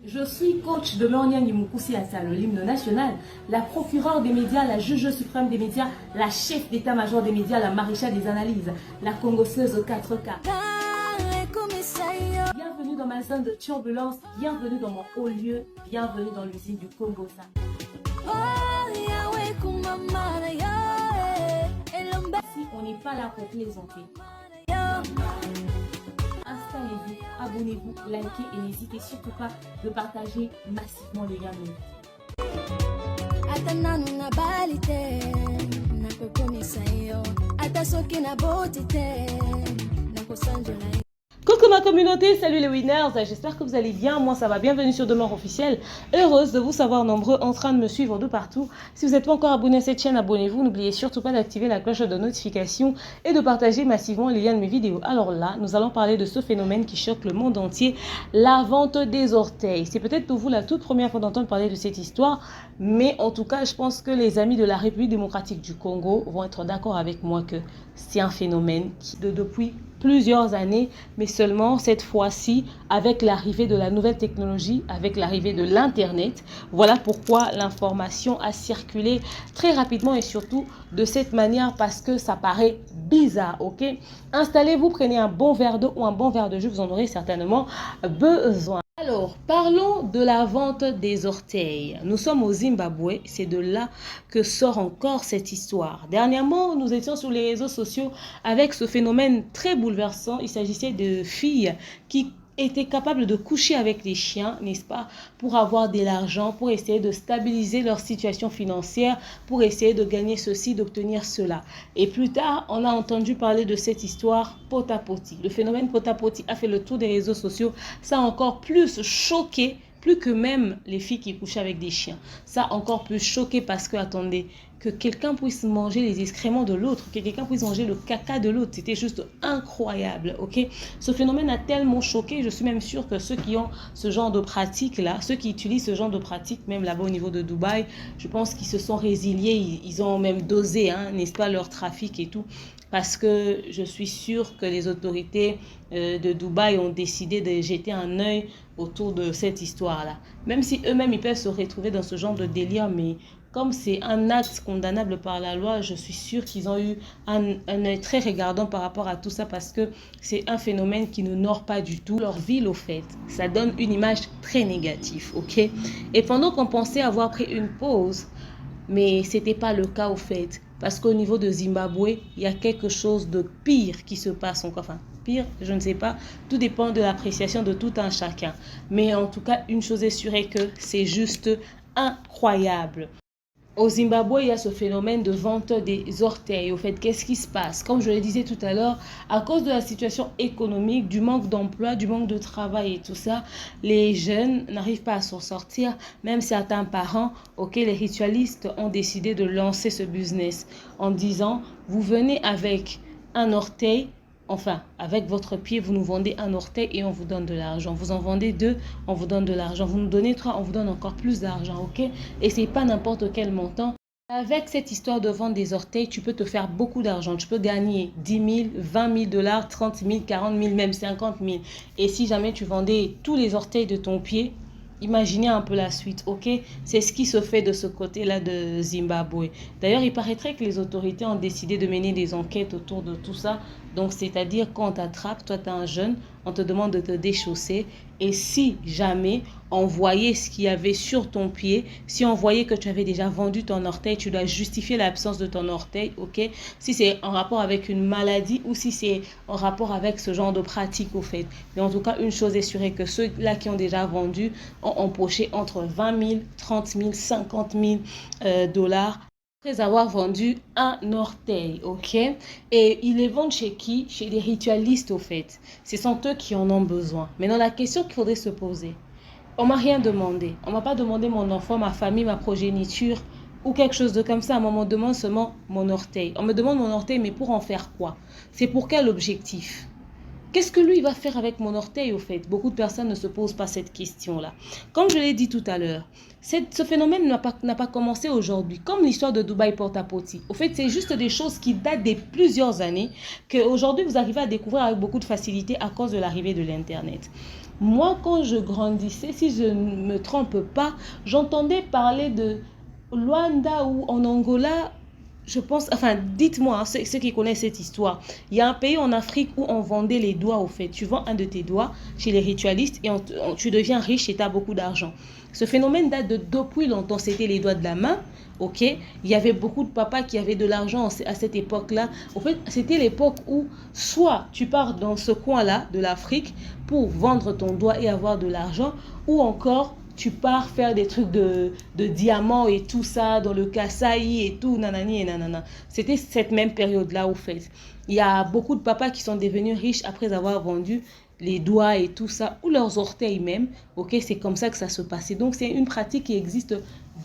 Je suis coach de Lornian Yumukusi Ata, l'hymne national, la procureure des médias, la juge suprême des médias, la chef d'état-major des médias, la maréchale des analyses, la congosseuse 4K. Bienvenue dans ma zone de turbulence, bienvenue dans mon haut lieu, bienvenue dans l'usine du Congo. Ici, on n'est pas là pour plaisanter. Installez-vous, abonnez-vous, likez et n'hésitez surtout pas de partager massivement les liens. Coucou ma communauté, salut les winners, j'espère que vous allez bien, moi ça va, bienvenue sur Demeure Officielle, heureuse de vous savoir nombreux en train de me suivre de partout. Si vous n'êtes pas encore abonné à cette chaîne, abonnez-vous, n'oubliez surtout pas d'activer la cloche de notification et de partager massivement les liens de mes vidéos. Alors là, nous allons parler de ce phénomène qui choque le monde entier, la vente des orteils. C'est peut-être pour vous la toute première fois d'entendre parler de cette histoire, mais en tout cas, je pense que les amis de la République démocratique du Congo vont être d'accord avec moi que c'est un phénomène qui, depuis plusieurs années, mais seulement cette fois-ci avec l'arrivée de la nouvelle technologie, avec l'arrivée de l'Internet. Voilà pourquoi l'information a circulé très rapidement et surtout de cette manière parce que ça paraît bizarre, ok? Installez-vous, prenez un bon verre d'eau ou un bon verre de jus, vous en aurez certainement besoin. Alors, parlons de la vente des orteils. Nous sommes au Zimbabwe, c'est de là que sort encore cette histoire. Dernièrement, nous étions sur les réseaux sociaux avec ce phénomène très bouleversant. Il s'agissait de filles qui étaient capables de coucher avec les chiens, n'est-ce pas, pour avoir de l'argent, pour essayer de stabiliser leur situation financière, pour essayer de gagner ceci, d'obtenir cela. Et plus tard, on a entendu parler de cette histoire Potapoti. Le phénomène Potapoti a fait le tour des réseaux sociaux. Ça a encore plus choqué, plus que même les filles qui couchaient avec des chiens. Ça a encore plus choqué parce que, attendez, que quelqu'un puisse manger les excréments de l'autre, que quelqu'un puisse manger le caca de l'autre, c'était juste incroyable, ok? Ce phénomène a tellement choqué, je suis même sûre que ceux qui ont ce genre de pratique-là, ceux qui utilisent ce genre de pratique, même là-bas au niveau de Dubaï, je pense qu'ils se sont résiliés, ils ont même dosé, hein, n'est-ce pas, leur trafic et tout. Parce que je suis sûre que les autorités de Dubaï ont décidé de jeter un œil autour de cette histoire-là. Même si eux-mêmes, ils peuvent se retrouver dans ce genre de délire, mais comme c'est un acte condamnable par la loi, je suis sûre qu'ils ont eu un œil très regardant par rapport à tout ça parce que c'est un phénomène qui n'honore pas du tout leur ville au fait. Ça donne une image très négative, ok? Et pendant qu'on pensait avoir pris une pause, mais ce n'était pas le cas au fait. Parce qu'au niveau de Zimbabwe, il y a quelque chose de pire qui se passe encore. Enfin, pire, je ne sais pas. Tout dépend de l'appréciation de tout un chacun. Mais en tout cas, une chose est sûre est que c'est juste incroyable. Au Zimbabwe, il y a ce phénomène de vente des orteils. Au fait, qu'est-ce qui se passe? Comme je le disais tout à l'heure, à cause de la situation économique, du manque d'emploi, du manque de travail et tout ça, les jeunes n'arrivent pas à s'en sortir. Même certains parents, ok, les ritualistes ont décidé de lancer ce business en disant, vous venez avec un orteil, enfin, avec votre pied, vous nous vendez un orteil et on vous donne de l'argent. Vous en vendez deux, on vous donne de l'argent. Vous nous donnez trois, on vous donne encore plus d'argent, ok? Et c'est pas n'importe quel montant. Avec cette histoire de vente des orteils, tu peux te faire beaucoup d'argent. Tu peux gagner 10 000, 20 000 dollars, 30 000, 40 000, même 50 000. Et si jamais tu vendais tous les orteils de ton pied, imaginez un peu la suite, ok? C'est ce qui se fait de ce côté-là de Zimbabwe. D'ailleurs, il paraîtrait que les autorités ont décidé de mener des enquêtes autour de tout ça. Donc, c'est-à-dire quand on t'attrape, toi tu es un jeune, on te demande de te déchausser. Et si jamais on voyait ce qu'il y avait sur ton pied, si on voyait que tu avais déjà vendu ton orteil, tu dois justifier l'absence de ton orteil, ok? Si c'est en rapport avec une maladie ou si c'est en rapport avec ce genre de pratique au fait. Mais en tout cas, une chose est sûre est que ceux-là qui ont déjà vendu ont empoché entre 20 000, 30 000, 50 000 dollars. Après avoir vendu un orteil, ok? Et ils les vendent chez qui? Chez des ritualistes, au fait. Ce sont eux qui en ont besoin. Maintenant, la question qu'il faudrait se poser, on m'a rien demandé. On m'a pas demandé mon enfant, ma famille, ma progéniture ou quelque chose de comme ça. On me demande seulement mon orteil. On me demande mon orteil, mais pour en faire quoi? C'est pour quel objectif? Qu'est-ce que lui, il va faire avec mon orteil, au fait? Beaucoup de personnes ne se posent pas cette question-là. Comme je l'ai dit tout à l'heure, ce phénomène n'a pas commencé aujourd'hui, comme l'histoire de Dubaï Porta-Potty. Au fait, c'est juste des choses qui datent de plusieurs années qu'aujourd'hui, vous arrivez à découvrir avec beaucoup de facilité à cause de l'arrivée de l'Internet. Moi, quand je grandissais, si je ne me trompe pas, j'entendais parler de Luanda ou en Angola. Je pense, enfin, dites-moi, hein, ceux qui connaissent cette histoire. Il y a un pays en Afrique où on vendait les doigts, au fait. Tu vends un de tes doigts chez les ritualistes et tu deviens riche et tu as beaucoup d'argent. Ce phénomène date de depuis longtemps. C'était les doigts de la main, ok? Il y avait beaucoup de papas qui avaient de l'argent à cette époque-là. En fait, c'était l'époque où soit tu pars dans ce coin-là de l'Afrique pour vendre ton doigt et avoir de l'argent, ou encore tu pars faire des trucs de diamants et tout ça dans le Kasaï et tout, nanani et nanana. C'était cette même période-là, au fait. Il y a beaucoup de papas qui sont devenus riches après avoir vendu les doigts et tout ça, ou leurs orteils même. Ok, c'est comme ça que ça se passait. Donc, c'est une pratique qui existe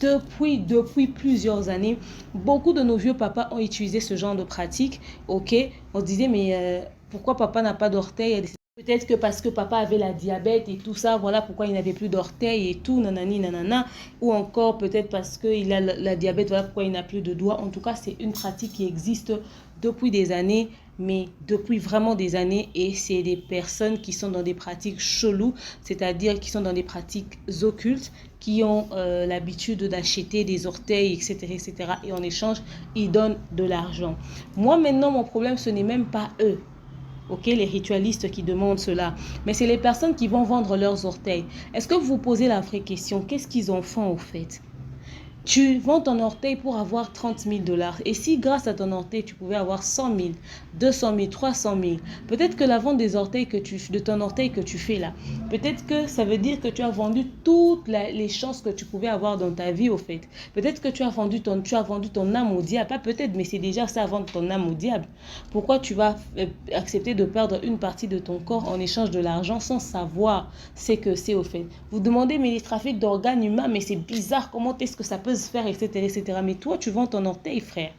depuis plusieurs années. Beaucoup de nos vieux papas ont utilisé ce genre de pratique. Ok, on se disait, mais pourquoi papa n'a pas d'orteil? Peut-être que parce que papa avait la diabète et tout ça, voilà pourquoi il n'avait plus d'orteils et tout, nanani, nanana. Ou encore peut-être parce qu'il a la diabète, voilà pourquoi il n'a plus de doigts. En tout cas, c'est une pratique qui existe depuis des années, mais depuis vraiment des années. Et c'est des personnes qui sont dans des pratiques cheloues, c'est-à-dire qui sont dans des pratiques occultes, qui ont l'habitude d'acheter des orteils, etc., etc. Et en échange, ils donnent de l'argent. Moi, maintenant, mon problème, ce n'est même pas eux. Ok, les ritualistes qui demandent cela. Mais c'est les personnes qui vont vendre leurs orteils. Est-ce que vous vous posez la vraie question? Qu'est-ce qu'ils en font au fait? Tu vends ton orteil pour avoir 30 000 dollars. Et si grâce à ton orteil, tu pouvais avoir 100 000, 200 000, 300 000, peut-être que la vente des orteils de ton orteil que tu fais là, peut-être que ça veut dire que tu as vendu toutes les chances que tu pouvais avoir dans ta vie au fait. Peut-être que tu as vendu ton âme au diable. Pas peut-être, mais c'est déjà ça, vendre ton âme au diable. Pourquoi tu vas accepter de perdre une partie de ton corps en échange de l'argent sans savoir ce que c'est au fait? Vous demandez, mais les trafics d'organes humains, mais c'est bizarre, comment est-ce que ça peut se faire, etc., etc. Mais toi, tu vends ton orteil, frère.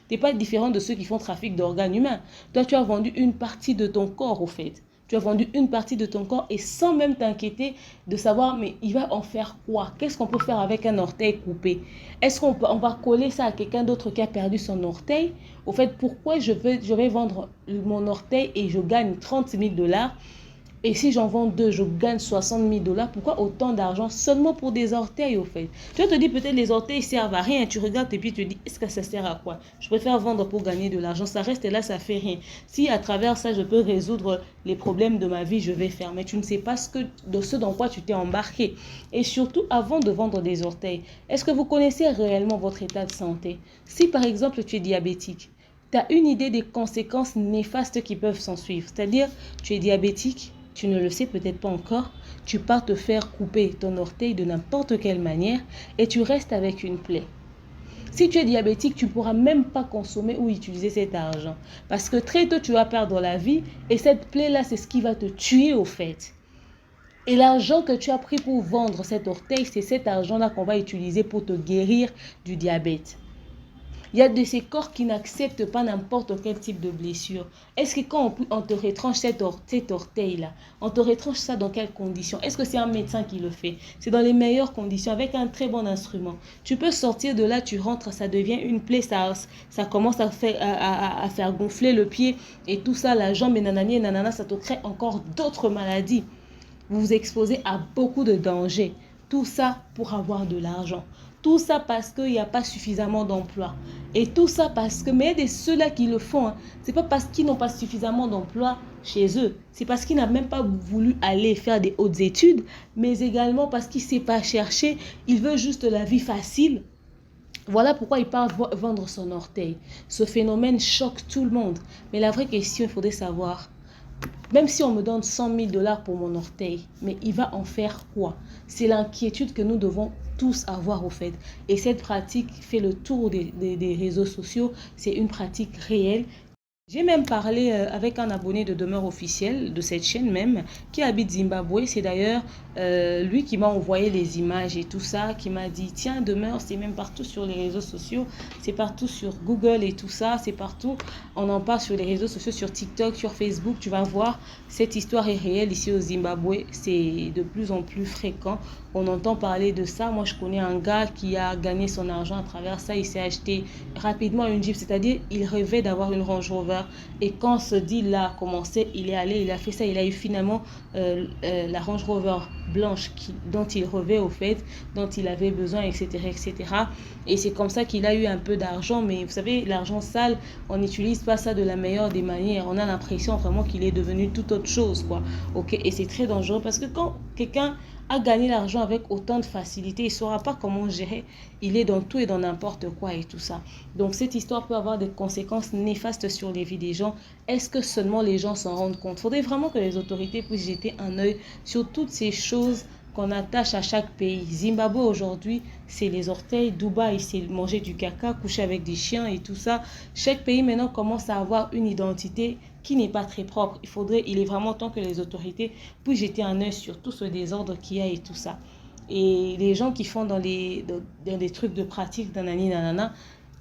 Tu n'es pas différent de ceux qui font trafic d'organes humains. Toi, tu as vendu une partie de ton corps, au fait. Tu as vendu une partie de ton corps et sans même t'inquiéter de savoir, mais il va en faire quoi? Qu'est-ce qu'on peut faire avec un orteil coupé? Est-ce qu'on va coller ça à quelqu'un d'autre qui a perdu son orteil? Au fait, pourquoi je vais vendre mon orteil et je gagne 30 000 dollars? Et si j'en vends deux, je gagne 60 000 dollars. Pourquoi autant d'argent seulement pour des orteils, au fait? Tu vas te dire peut-être les orteils servent à rien. Tu regardes et puis tu te dis, est-ce que ça sert à quoi? Je préfère vendre pour gagner de l'argent. Ça reste là, ça fait rien. Si à travers ça, je peux résoudre les problèmes de ma vie, je vais faire. Mais tu ne sais pas de ce dans quoi tu t'es embarqué. Et surtout, avant de vendre des orteils, est-ce que vous connaissez réellement votre état de santé? Si par exemple, tu es diabétique, tu as une idée des conséquences néfastes qui peuvent s'en suivre. C'est-à-dire, tu es diabétique, tu ne le sais peut-être pas encore, tu pars te faire couper ton orteil de n'importe quelle manière et tu restes avec une plaie. Si tu es diabétique, tu ne pourras même pas consommer ou utiliser cet argent. Parce que très tôt, tu vas perdre la vie et cette plaie-là, c'est ce qui va te tuer au fait. Et l'argent que tu as pris pour vendre cet orteil, c'est cet argent-là qu'on va utiliser pour te guérir du diabète. Il y a de ces corps qui n'acceptent pas n'importe quel type de blessure. Est-ce que quand on te retranche cet orteil-là, on te retranche ça dans quelles conditions? Est-ce que c'est un médecin qui le fait? C'est dans les meilleures conditions, avec un très bon instrument. Tu peux sortir de là, tu rentres, ça devient une plaie, ça commence à faire gonfler le pied et tout ça, la jambe et nanani et nanana, ça te crée encore d'autres maladies. Vous vous exposez à beaucoup de dangers. Tout ça pour avoir de l'argent. Tout ça parce qu'il n'y a pas suffisamment d'emplois. Et tout ça parce que, mais il y a ceux-là qui le font, hein. Ce n'est pas parce qu'ils n'ont pas suffisamment d'emplois chez eux. C'est parce qu'ils n'ont même pas voulu aller faire des hautes études, mais également parce qu'ils ne savent pas chercher. Ils veulent juste la vie facile. Voilà pourquoi il part vendre son orteil. Ce phénomène choque tout le monde. Mais la vraie question, il faudrait savoir, même si on me donne 100 000 dollars pour mon orteil, mais il va en faire quoi? C'est l'inquiétude que nous devons tous avoir au fait. Et cette pratique fait le tour des réseaux sociaux. C'est une pratique réelle J'ai même parlé avec un abonné de Demeure officielle de cette chaîne même qui habite Zimbabwe. C'est d'ailleurs lui qui m'a envoyé les images et tout ça, qui m'a dit tiens Demeure, c'est même partout sur les réseaux sociaux, c'est partout sur Google et tout ça, c'est partout. On en parle sur les réseaux sociaux, sur TikTok, sur Facebook. Tu vas voir, cette histoire est réelle ici au Zimbabwe. C'est de plus en plus fréquent. On entend parler de ça. Moi, je connais un gars qui a gagné son argent à travers ça. Il s'est acheté rapidement une Jeep, c'est-à-dire il rêvait d'avoir une Range Rover. Et quand ce deal-là a commencé, il est allé, il a fait ça, il a eu finalement la Range Rover blanche dont il rêvait au fait, dont il avait besoin, etc. etc. Et c'est comme ça qu'il a eu un peu d'argent. Mais vous savez, l'argent sale, on n'utilise pas ça de la meilleure des manières. On a l'impression vraiment qu'il est devenu tout autre chose, quoi. Ok, et c'est très dangereux parce que quand quelqu'un a gagné l'argent avec autant de facilité, il ne saura pas comment gérer. Il est dans tout et dans n'importe quoi et tout ça. Donc cette histoire peut avoir des conséquences néfastes sur les vies des gens. Est-ce que seulement les gens s'en rendent compte? Il faudrait vraiment que les autorités puissent jeter un œil sur toutes ces choses qu'on attache à chaque pays. Zimbabwe aujourd'hui, c'est les orteils. Dubaï, c'est manger du caca, coucher avec des chiens et tout ça. Chaque pays maintenant commence à avoir une identité qui n'est pas très propre. Il est vraiment temps que les autorités puissent jeter un œil sur tout ce désordre qu'il y a et tout ça. Et les gens qui font dans des trucs de pratique, nanana,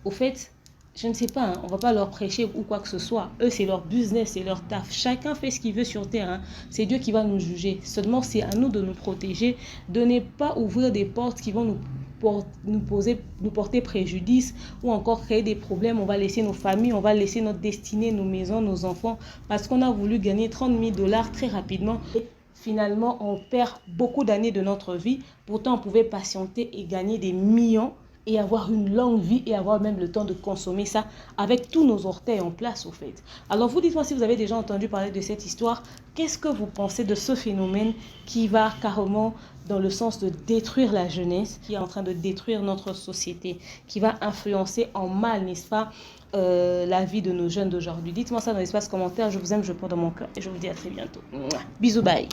au fait, je ne sais pas, hein, on ne va pas leur prêcher ou quoi que ce soit. Eux, c'est leur business, c'est leur taf. Chacun fait ce qu'il veut sur terre. Hein. C'est Dieu qui va nous juger. Seulement, c'est à nous de nous protéger, de ne pas ouvrir des portes qui vont nous porter préjudice ou encore créer des problèmes. On va laisser nos familles, on va laisser notre destinée, nos maisons, nos enfants, parce qu'on a voulu gagner 30 000 $ très rapidement. Et finalement, on perd beaucoup d'années de notre vie. Pourtant, on pouvait patienter et gagner des millions et avoir une longue vie et avoir même le temps de consommer ça avec tous nos orteils en place au fait. Alors vous dites-moi si vous avez déjà entendu parler de cette histoire, qu'est-ce que vous pensez de ce phénomène qui va carrément dans le sens de détruire la jeunesse, qui est en train de détruire notre société, qui va influencer en mal, n'est-ce pas, la vie de nos jeunes d'aujourd'hui. Dites-moi ça dans l'espace commentaire, je vous aime, je porte dans mon cœur et je vous dis à très bientôt. Bisous, bye.